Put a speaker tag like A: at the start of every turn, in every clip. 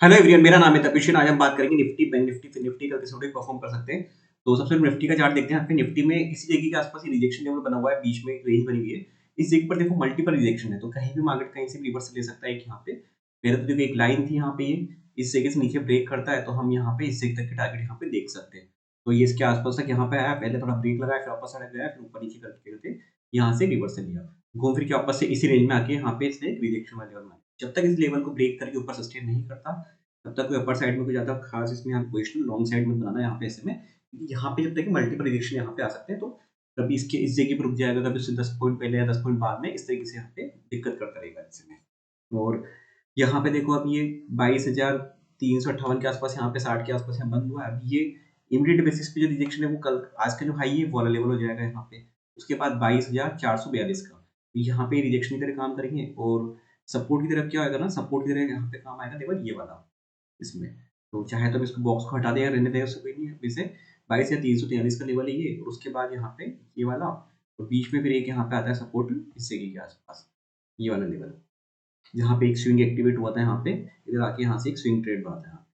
A: Hello everyone, मेरा नाम है तपिश। आज हम बात करेंगे निफ्टी, बैंक निफ्टी, फिर निफ्टी का किस तरह परफॉर्म कर सकते हैं। तो सबसे पहले निफ्टी का चार्ट देखते हैं। यहाँ पे निफ्टी में इसी जगह के आसपास ही रिजेक्शन लेवल बना हुआ है, बीच में एक रेंज बनी हुई है। इस जगह पर देखो मल्टीपल रिजेक्शन है, तो कहीं भी मार्केट कहीं से भी रिवर्स ले सकता है। एक यहाँ पे पहले तो देखो एक लाइन थी यहाँ पे, ये इस जगह से नीचे ब्रेक करता है तो हम यहाँ पे इस जगह तक के टारगेट यहाँ पे देख सकते हैं। तो ये इसके आसपास तक यहाँ पे आया, पहले थोड़ा ब्रेक लगाया, फिर वापस साइड गया, फिर ऊपर नीचे करते करते यहाँ से रिवर्स लिया, घूम फिर के वापस से इसी रेंज में आके यहाँ पे इसने रिजेक्शन वाले लेवल में जब तक इस लेवल को ब्रेक करके ऊपर सस्टेन नहीं करता तब तक कोई अपर साइड में कोई ज़्यादा खास इसमें आप पोजिशन लॉन्ग साइड में बनाना है यहाँ पे ऐसे में, क्योंकि यहाँ पे जब तक मल्टीपल रिजेक्शन यहाँ पे आ सकते हैं, तो कभी इसके इस जगह पे रुक जाएगा, कभी उससे 10 पॉइंट पहले या 10 पॉइंट बाद में, इस तरीके से यहाँ पे दिक्कत करता रहेगा इसमें। और यहाँ पे देखो अब ये 22,358 के आसपास, यहाँ पे 60 के आसपास यहाँ बंद हुआ है। अभी ये इमीडिएट बेसिस पे जो रिजेक्शन है वो कल आज का जो हाई है वो वाला लेवल हो जाएगा यहाँ पे। उसके बाद 22,442 का यहाँ पे रिजेक्शन की तरह काम करेंगे, और सपोर्ट की तरफ क्या होगा ना, सपोर्ट की तरह यहाँ पे काम आएगा लेवल ये वाला इसमें। तो चाहे तो हम इसको बॉक्स को हटा दें या रहने दें, उससे कोई नहीं है। वैसे 22 या 343 का लेवल है ये, और उसके बाद यहाँ पे ये वाला, और बीच में फिर एक यहाँ पे आता है सपोर्ट इस जगह के आसपास, ये वाला लेवल जहाँ पे एक स्विंग एक्टिवेट हुआ था, यहाँ पे इधर आके यहाँ से एक स्विंग ट्रेड बना था।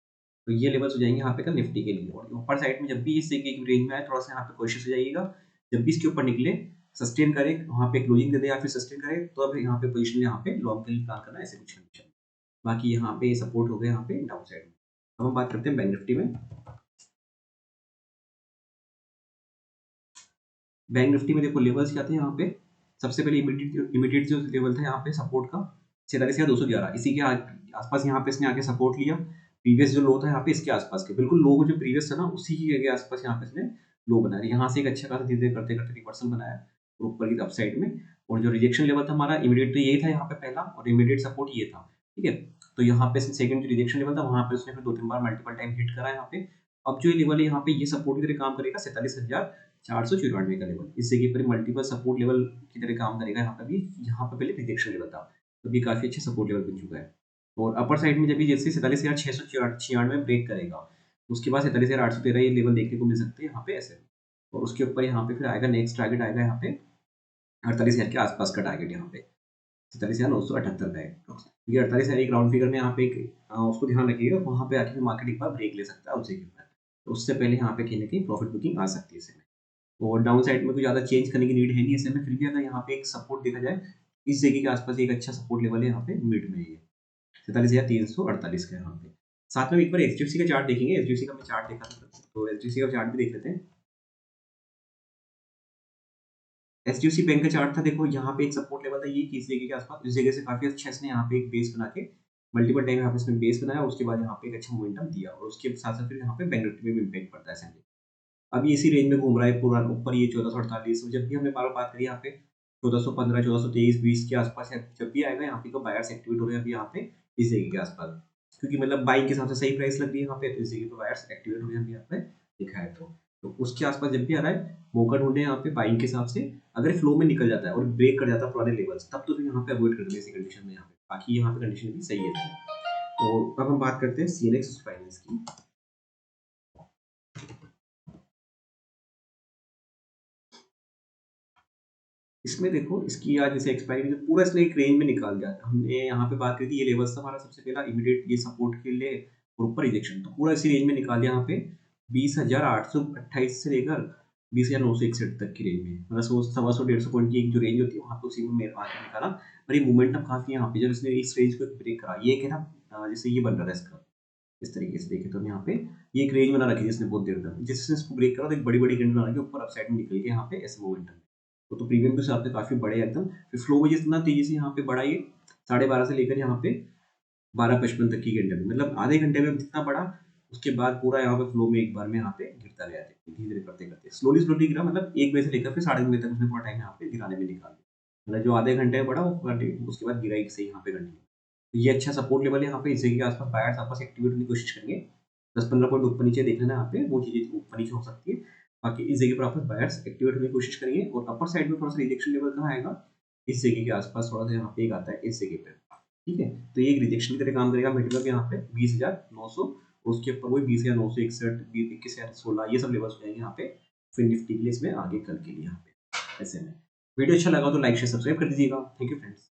A: तो ये लेवल्स हो जाएंगे यहाँ पे कल निफ्टी के लिए। और ऊपर साइड में जब भी इस जगह की रेंज में आए, थोड़ा सा यहाँ पे कोशिश हो जाइएगा, जब भी इसके ऊपर निकले सस्टेन करे, वहाँ पे क्लोजिंग दे दे या फिर सस्टेन करे, तो अब यहाँ पे पोजिशन यहाँ पे लॉन्ग के लिए प्लान करना है, ऐसे कुछ कंडीशन। बाकी यहाँ पे सपोर्ट हो गया यहाँ पे डाउन साइड में। अब हम बात करते हैं बैंक निफ्टी में। बैंक निफ्टी में देखो लेवल्स क्या थे यहाँ पे। सबसे पहले इमीडिएट जो लेवल था यहाँ पे सपोर्ट का 46,211, इसी के आसपास यहाँ पे इसने आके सपोर्ट लिया। प्रीवियस जो लो था यहाँ पे इसके आसपास के बिल्कुल लो जो प्रीवियस था ना, उसी के आसपास यहाँ पे इसने लो बनाया। यहाँ से एक अच्छा खासा धीरे धीरे करते करते रिवर्सल बनाया और ऊपर की तरफ साइड में। और जो रिजेक्शन लेवल था हमारा इमीडिएट तो यही था यहाँ पे पहला, और इमीडिएट सपोर्ट ये था, ठीक है। तो यहाँ पे सेकंड जो रिजेक्शन लेवल था वहाँ पे उसने फिर 2-3 बार मल्टीपल टाइम हिट करा यहाँ पे। अब जो ये लेवल है यहाँ पे, ये सपोर्ट की तरह काम करेगा 47,494 का लेवल। इस जगह पर मल्टीपल सपोर्ट लेवल की तरह काम करेगा यहाँ पे भी। यहाँ पे पहले रिजेक्शन लेवल था, तो ये काफी अच्छे सपोर्ट लेवल बन चुका है। और अपर साइड में जब भी जैसे 47,696 ब्रेक करेगा, उसके बाद 47,813 ये लेवल देखने को मिल सकते हैं यहाँ पे ऐसे। और उसके ऊपर यहाँ पे फिर आएगा नेक्स्ट टारगेट आएगा यहाँ पे 48,000 के आसपास का टारगेट, यहाँ पे 47,978 का है। ये 48,000 एक राउंड फिगर में यहाँ पे उसको ध्यान रखिएगा, वहाँ पे आके मार्केट एक बार ब्रेक ले सकता है उस जगह पर। तो उससे पहले यहाँ पे कहीं ना कहीं प्रॉफिट बुकिंग आ सकती है इसमें। और डाउन साइड में कोई ज़्यादा चेंज करने की नीड है नहीं ऐसे में। फिर भी अगर यहाँ पे एक सपोर्ट देखा जाए, इस जगह के आसपास एक अच्छा सपोर्ट लेवल है यहाँ पे मिड में, ये 47,348 का यहाँ पे। साथ में एक बार एचडीएफसी का चार्ट देखेंगे। एचडीएफसी का मैं चार्ट देखा था, तो एचडीएफसी का चार्ट भी देख लेते हैं। एचडीएफसी बैंक का चार्ट था, देखो यहाँ पे एक सपोर्ट लेवल था ये किस जगह के आसपास, इस जगह से काफी अच्छा इसने यहाँ पे एक बेस बना के मल्टीपल टाइम यहाँ पे इसने बेस बनाया, उसके बाद यहाँ पे एक अच्छा मोमेंटम दिया, और उसके साथ साथ फिर यहाँ पे बैंक निफ्टी में भी इम्पैक्ट पड़ता है सैंडल। अभी इसी रेंज में घूम रहा है पूरा ऊपर, ये 1448। जब भी हमने बार बात करी यहाँ पे 1415, 1423, 20 के आसपास जब भी आएगा यहाँ पे, तो बायर्स एक्टिवेट हो रहे हैं अभी यहाँ पे इस जगह के आसपास, क्योंकि मतलब बाइंग के हिसाब से सही प्राइस लग रही है यहाँ पे, तो इस जगह पे बायर्स एक्टिवेट हो रहे हैं अभी यहाँ पे दिखा है। तो उसके आसपास जब भी आ रहा है, मौका ढूंढे यहाँ पे बाइंग के हिसाब से। अगर फ्लो में निकल जाता है और ब्रेक कर जाता है पुराने लेवल्स, तब तो फिर यहाँ पे अवॉइड कर देंगे इसी कंडीशन में यहाँ पे। बाकी यहाँ पे कंडीशन भी सही है। तो अब हम बात करते हैं सीएनएक्स फाइनेंस की। इसमें देखो इसकी आज जैसे एक्सपायरी में पूरा इसने एक रेंज में निकाल दिया। हमने यहाँ पे बात करी थी, ये लेवल्स था हमारा सबसे पहला इमीडिएट ये सपोर्ट के लिए, और ऊपर रिजेक्शन, तो पूरा इसी रेंज में निकाल दिया यहाँ पे 20,828 से लेकर 20,961 तक की रेंज में, मतलब 100-150 पॉइंट की एक जो रेंज होती है वहाँ पे उसी में मेरे आके निकाला। और ये मोमेंटम काफी है यहाँ पे, जब इसने इस रेंज को ब्रेक करा, ये क्या ना जैसे ये बन रहा था इसका, इस तरीके से देखे तो हम यहाँ पे ये एक रेंज बना रखी है जिसने बहुत देर तक, जिसने इसको ब्रेक करा तो एक बड़ी बड़ी कैंडल बना के ऊपर अपसाइड में निकल के यहाँ पे ऐसे मोमेंटम। तो प्रीमियम के हिसाब से काफी बड़े हैं एकदम। फिर फ्लो में जितना तेजी से यहाँ पे बढ़ा, ये 12:30 से लेकर यहाँ पे 12:55 तक की कैंडल, मतलब आधे घंटे में जितना बढ़ा, उसके बाद पूरा यहाँ पे फ्लो में एक बार में यहाँ पे गिरता गया, धीरे धीरे करते करते स्लोली स्लोली गिरा, मतलब 1 बजे से लेकर फिर 3:30 तक उसने पूरा टाइम यहाँ पे गिराने में निकाल दिया। मतलब जो आधे घंटे में बढ़ा वो उसके बाद गिरा एक सही यहाँ पे कंटिन्यू। तो ये अच्छा सपोर्ट लेवल है यहाँ पे, इसी के आसपास बायर्स आपस एक्टिवेट होने की कोशिश करेंगे। 10-15 पॉइंट ऊपर नीचे देख लेना, यहाँ पे वो चीजें ऊपर नीचे हो सकती है। बाकी इस जगह पर आपस बायर्स एक्टिवेट होने की कोशिश करेंगे। और अपर साइड में थोड़ा सा रिजेक्शन लेवल कहाँ आएगा, इस जगह के आसपास थोड़ा सा यहाँ पे एक आता है इस जगह पे, ठीक है। तो ये एक रिजेक्शन की तरह काम करेगा, मतलब यहाँ पे 20,900, उसके ऊपर वही 20,961, 21,016, ये सब लेवल्स हो जाएंगे यहाँ पे फिर निफ्टी के लिए, इसमें आगे कल के लिए यहाँ पे ऐसे में। वीडियो अच्छा लगा तो लाइक शेयर सब्सक्राइब कर दीजिएगा। Thank you friends.